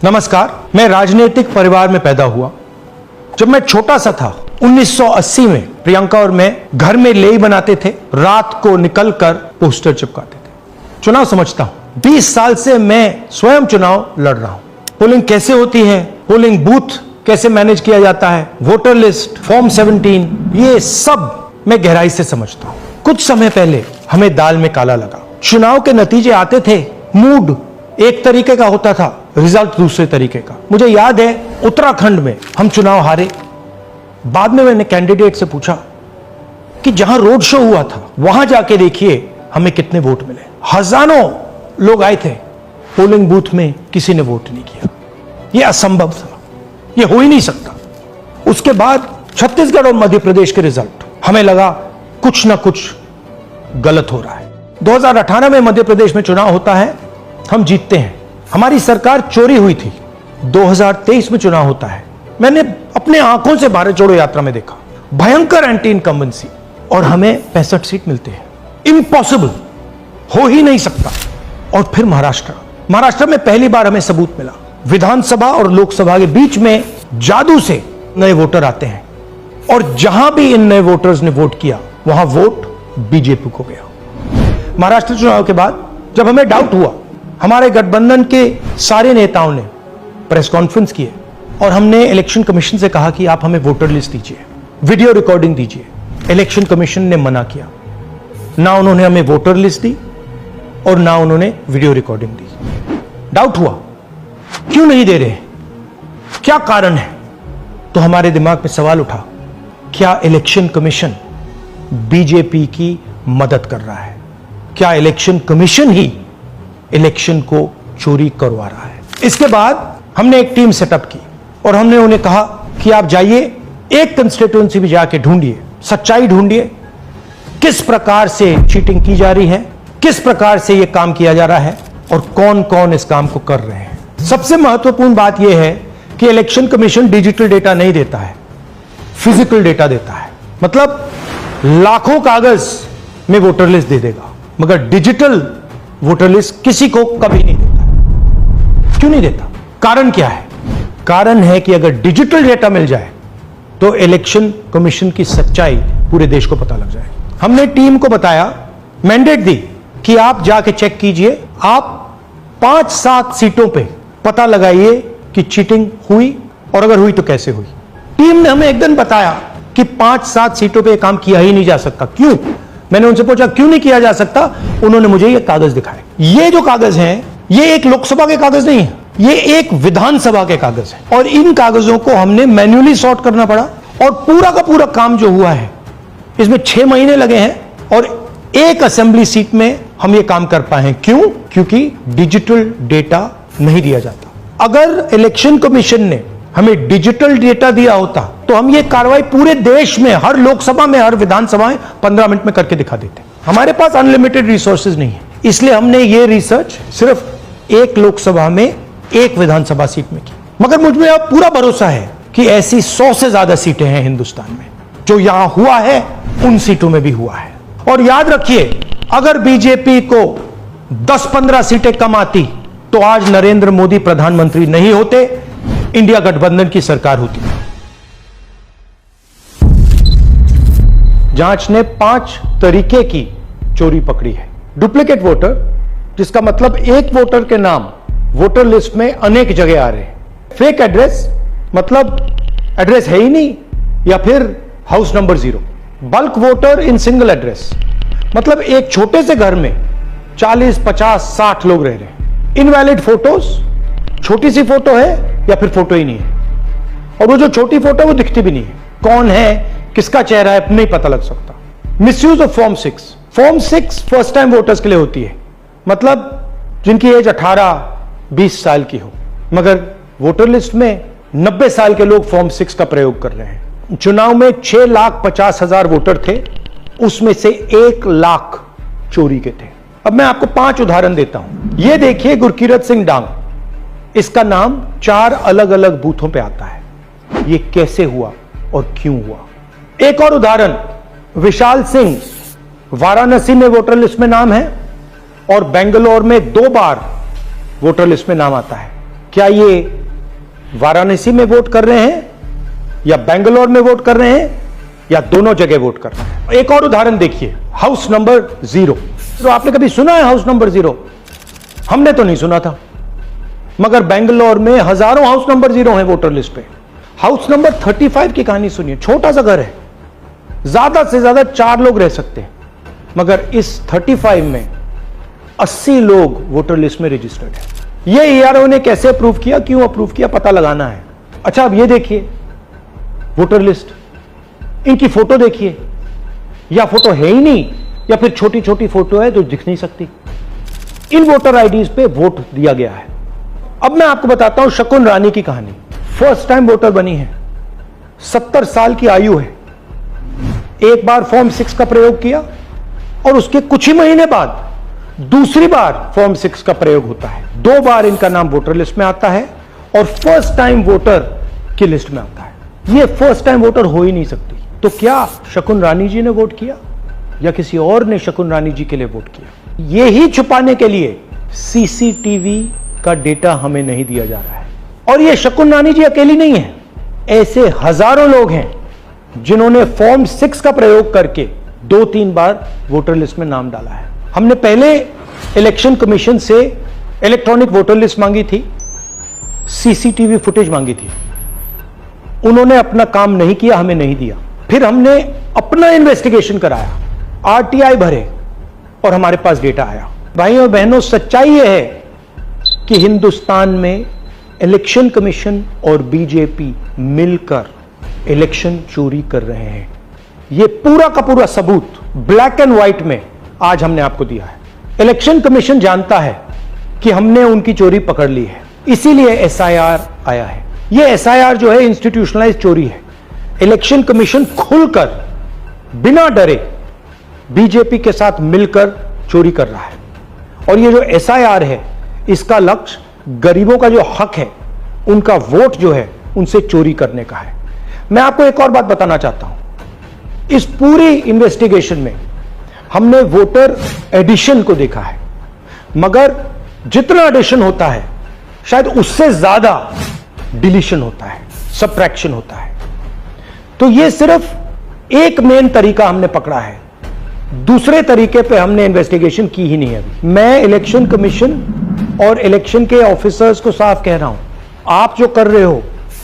नमस्कार, मैं राजनीतिक परिवार में पैदा हुआ। जब मैं छोटा सा था 1980 में प्रियंका और मैं घर में लेई बनाते थे, रात को निकलकर पोस्टर चिपकाते थे। चुनाव समझता हूं, 20 साल से मैं स्वयं चुनाव लड़ रहा हूं। पोलिंग कैसे होती है, पोलिंग बूथ कैसे मैनेज किया जाता है, वोटर लिस्ट, फॉर्म 17, ये सब मैं गहराई से समझता हूं। कुछ समय पहले हमें दाल में काला लगा। चुनाव के नतीजे आते थे, मूड एक तरीके का होता था, रिजल्ट दूसरे तरीके का। मुझे याद है उत्तराखंड में हम चुनाव हारे। बाद में मैंने कैंडिडेट से पूछा कि जहां रोड शो हुआ था वहां जाके देखिए हमें कितने वोट मिले। हजारों लोग आए थे, पोलिंग बूथ में किसी ने वोट नहीं किया। यह असंभव था, यह हो ही नहीं सकता। उसके बाद छत्तीसगढ़ और मध्य प्रदेश के रिजल्ट, हमें लगा कुछ ना कुछ गलत हो रहा है। 2018 में मध्य प्रदेश में चुनाव होता है, हम जीतते हैं। हमारी सरकार चोरी हुई थी। 2023 में चुनाव होता है, मैंने अपने आंखों से भारत जोड़ो यात्रा में देखा, भयंकर एंटी इनकम्बेंसी, और हमें 65 सीट मिलते हैं। इम्पॉसिबल, हो ही नहीं सकता। और फिर महाराष्ट्र में पहली बार हमें सबूत मिला। विधानसभा और लोकसभा के बीच में जादू से नए वोटर आते हैं, और जहां भी इन नए वोटर्स ने वोट किया वहां वोट बीजेपी को गया। महाराष्ट्र चुनाव के बाद जब हमें डाउट हुआ, हमारे गठबंधन के सारे नेताओं ने प्रेस कॉन्फ्रेंस किए और हमने इलेक्शन कमीशन से कहा कि आप हमें वोटर लिस्ट दीजिए, वीडियो रिकॉर्डिंग दीजिए। इलेक्शन कमीशन ने मना किया। ना उन्होंने हमें वोटर लिस्ट दी और ना उन्होंने वीडियो रिकॉर्डिंग दी। डाउट हुआ, क्यों नहीं दे रहे, क्या कारण है? तो हमारे दिमाग में सवाल उठा, क्या इलेक्शन कमीशन बीजेपी की मदद कर रहा है? क्या इलेक्शन कमीशन ही इलेक्शन को चोरी करवा रहा है? इसके बाद हमने एक टीम सेटअप की और हमने उन्हें कहा कि आप जाइए, एक कंस्टिट्यूएंसी भी जाके ढूंढिए, सच्चाई ढूंढिए, किस प्रकार से चीटिंग की जा रही है, किस प्रकार से यह काम किया जा रहा है और कौन कौन इस काम को कर रहे हैं। सबसे महत्वपूर्ण बात यह है कि इलेक्शन कमीशन डिजिटल डेटा नहीं देता है, फिजिकल डेटा देता है। मतलब लाखों कागज में वोटर लिस्ट दे देगा, मगर डिजिटल वोटर लिस्ट किसी को कभी नहीं देता। क्यों नहीं देता? कारण क्या है? कारण है कि अगर डिजिटल डेटा मिल जाए तो इलेक्शन कमीशन की सच्चाई पूरे देश को पता लग जाए। हमने टीम को बताया, मैंडेट दी कि आप जाके चेक कीजिए, आप 5-7 सीटों पे पता लगाइए कि चीटिंग हुई, और अगर हुई तो कैसे हुई। टीम ने हमें एक दिन बताया कि 5-7 सीटों पे काम किया ही नहीं जा सकता। क्यों? मैंने उनसे पूछा क्यों नहीं किया जा सकता। उन्होंने मुझे ये कागज दिखाए। ये जो कागज हैं, ये एक लोकसभा के कागज नहीं है, ये एक विधानसभा के कागज है, और इन कागजों को हमने मैन्युअली सॉर्ट करना पड़ा। और पूरा का पूरा काम जो हुआ है, इसमें 6 महीने लगे हैं, और एक असेंबली सीट में हम ये काम कर पाए हैं। क्यों? क्योंकि डिजिटल डेटा नहीं दिया जाता। अगर इलेक्शन कमीशन ने हमें डिजिटल डेटा दिया होता तो हम ये कार्रवाई पूरे देश में, हर लोकसभा में, हर विधानसभा में 15 मिनट में करके दिखा देते। हमारे पास अनलिमिटेड रिसोर्सेज नहीं है, इसलिए हमने ये रिसर्च सिर्फ एक लोकसभा में, एक विधानसभा सीट में की। मगर मुझ में अब पूरा भरोसा है कि ऐसी 100 से ज्यादा सीटें हैं हिंदुस्तान में। जो यहां हुआ है उन सीटों में भी हुआ है। और याद रखिए, अगर बीजेपी को 10-15 सीटें कम आती तो आज नरेंद्र मोदी प्रधानमंत्री नहीं होते, इंडिया गठबंधन की सरकार होती। जांच ने 5 तरीके की चोरी पकड़ी है। डुप्लीकेट वोटर, जिसका मतलब एक वोटर के नाम वोटर लिस्ट में अनेक जगह आ रहे हैं। फेक एड्रेस, मतलब एड्रेस है ही नहीं, या फिर house number 0। Bulk voter in single address, मतलब एक छोटे से घर में 40, 50, 60 लोग रह रहे हैं। इनवैलिड फोटोज, छोटी सी फोटो है या फिर फोटो ही नहीं है, और वो जो छोटी फोटो वो दिखती भी नहीं है। कौन है, किसका चेहरा है, नहीं पता लग सकता। Misuse of form 6। Form 6 first time voters के लिए होती है, मतलब जिनकी एज 18-20 साल की हो, मगर वोटर लिस्ट में 90 साल के लोग फॉर्म 6 का प्रयोग कर रहे हैं। चुनाव में 6,50,000 वोटर थे, उसमें से 1 लाख चोरी के थे। अब मैं आपको 5 उदाहरण देता हूं। यह देखिए गुरकीरत सिंह डांग, इसका नाम 4 अलग अलग बूथों पे आता है। यह कैसे हुआ और क्यों हुआ? एक और उदाहरण, विशाल सिंह, वाराणसी में वोटर लिस्ट में नाम है और बेंगलोर में 2 बार वोटर लिस्ट में नाम आता है। क्या ये वाराणसी में वोट कर रहे हैं या बेंगलोर में वोट कर रहे हैं या दोनों जगह वोट कर रहे हैं? एक और उदाहरण देखिए, हाउस नंबर 0। तो आपने कभी सुना है हाउस नंबर 0? हमने तो नहीं सुना था, मगर बेंगलोर में हजारों हाउस नंबर 0 हैं वोटर लिस्ट पे। हाउस नंबर 35 की कहानी सुनिए। छोटा सा घर है, ज्यादा से ज्यादा 4 लोग रह सकते हैं, मगर इस 35 में 80 लोग वोटर लिस्ट में रजिस्टर्ड है। ये ईआरओ ने कैसे अप्रूव किया, क्यों अप्रूव किया, पता लगाना है। अच्छा, अब ये देखिए वोटर लिस्ट, इनकी फोटो देखिए, या फोटो है ही नहीं या फिर छोटी छोटी फोटो है जो दिख नहीं सकती। इन वोटर आईडीज पे वोट दिया गया है। अब मैं आपको बताता हूं शकुन रानी की कहानी। फर्स्ट टाइम वोटर बनी है, 70 साल की आयु है। एक बार फॉर्म 6 का प्रयोग किया और उसके कुछ ही महीने बाद दूसरी बार फॉर्म 6 का प्रयोग होता है। 2 बार इनका नाम वोटर लिस्ट में आता है और फर्स्ट टाइम वोटर की लिस्ट में आता है। ये फर्स्ट टाइम वोटर हो ही नहीं सकती। तो क्या शकुन रानी जी ने वोट किया या किसी और ने शकुन रानी जी के लिए वोट किया? ये ही छुपाने के लिए सीसीटीवी का डेटा हमें नहीं दिया जा रहा है। और ये शकुन रानी जी अकेली नहीं है, ऐसे हजारों लोग हैं जिन्होंने फॉर्म 6 का प्रयोग करके 2-3 बार वोटर लिस्ट में नाम डाला है। हमने पहले इलेक्शन कमीशन से इलेक्ट्रॉनिक वोटर लिस्ट मांगी थी, सीसीटीवी फुटेज मांगी थी। उन्होंने अपना काम नहीं किया, हमें नहीं दिया। फिर हमने अपना इन्वेस्टिगेशन कराया, आरटीआई भरे और हमारे पास डेटा आया। भाइयों और बहनों, सच्चाई यह है कि हिंदुस्तान में इलेक्शन कमीशन और बीजेपी मिलकर इलेक्शन चोरी कर रहे हैं। यह पूरा का पूरा सबूत ब्लैक एंड व्हाइट में आज हमने आपको दिया है। इलेक्शन कमीशन जानता है कि हमने उनकी चोरी पकड़ ली है, इसीलिए एसआईआर आया है। यह एसआईआर जो है इंस्टीट्यूशनलाइज चोरी है। इलेक्शन कमीशन खुलकर बिना डरे बीजेपी के साथ मिलकर चोरी कर रहा है। और ये जो एसआईआर है, इसका लक्ष्य गरीबों का जो हक है, उनका वोट जो है, उनसे चोरी करने का है। मैं आपको एक और बात बताना चाहता हूं। इस पूरी इन्वेस्टिगेशन में हमने वोटर एडिशन को देखा है, मगर जितना एडिशन होता है शायद उससे ज्यादा डिलीशन होता है, सबट्रैक्शन होता है। तो ये सिर्फ एक मेन तरीका हमने पकड़ा है, दूसरे तरीके पे हमने इन्वेस्टिगेशन की ही नहीं अभी। मैं इलेक्शन कमीशन और इलेक्शन के ऑफिसर्स को साफ कह रहा हूं, आप जो कर रहे हो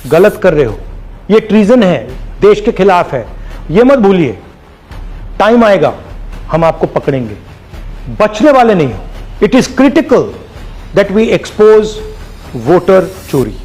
गलत कर रहे हो, ये ट्रीजन है, देश के खिलाफ है। ये मत भूलिए, टाइम आएगा हम आपको पकड़ेंगे, बचने वाले नहीं हो। It is critical that we expose voter चोरी।